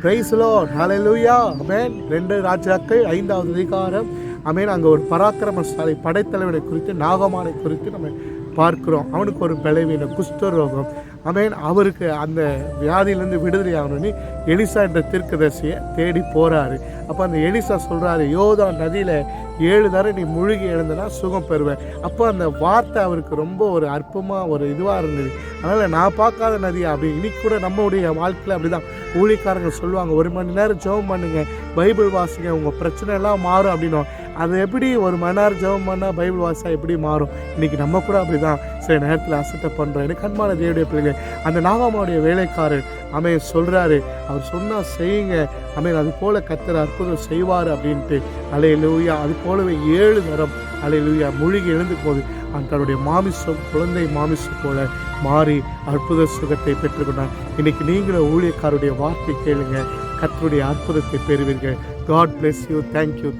Price Lord, ஹல்லேலூயா, ஆமென். 2 ராஜாக்கள் 5வது அதிகாரம், ஆமென். அங்கே ஒரு பராக்கிரமசாலி படைத்தலைவனை குறித்து, நாகமானை குறித்து நம்ம பார்க்கிறோம். அவனுக்கு ஒரு பலவீனம், குஷ்டரோகம், ஆமென். அவருக்கு அந்த வியாதியிலேருந்து விடுதலை ஆகணும்னு எலிசா என்ற தீர்க்கதரிசியை தேடி போகிறாரு. அப்போ அந்த எலிசா சொல்கிறாரு, யோதா நதியில் 7 தடவை நீ முழுகி எழுந்தனா சுகம் பெறுவேன். அப்போ அந்த வார்த்தை அவருக்கு ரொம்ப ஒரு அற்பமாக ஒரு இதுவாக இருந்தது. அதனால் நான் பார்க்காத நதி அப்படி. இன்னைக்கு கூட நம்மளுடைய வாழ்க்கையில் அப்படி தான் ஊழியக்காரங்க சொல்லுவாங்க, 1 மணி நேரம் ஜெபம் பண்ணுங்க, பைபிள் வாசிங்க, உங்கள் பிரச்சனை எல்லாம் மாறும் அப்படின்னும். அது எப்படி 1 மணி நேரம் ஜெபம் பண்ணால் பைபிள் வாசா எப்படி மாறும்? இன்றைக்கி நம்ம கூட அப்படி தான் சில நேரத்தில் அசட்டை பண்ணுறோம். எனக்கு அன்பான தேவனுடைய பிள்ளைங்க, அந்த நாகமானுடைய வேலைக்காரர் அவன் சொல்கிறாரு, அவர் சொன்னால் செய்யுங்க, அவன் அது போல் கர்த்தர் அற்புதம் செய்வார் அப்படின்ட்டு. அல்லேலூயா. அது போலவே 7 தரம் அல்லேலூயா முழுகி எழுந்துக்கும் போது தன்னுடைய மாமிசம் குழந்தை மாமிசம் போல மாறி அற்புத சுகத்தை பெற்றுக்கொண்டார். இன்றைக்கி நீங்களும் ஊழியக்காருடைய வார்த்தை கேளுங்க, கர்த்தருடைய அற்புதத்தை பெறுவீர்கள். God bless you. Thank you.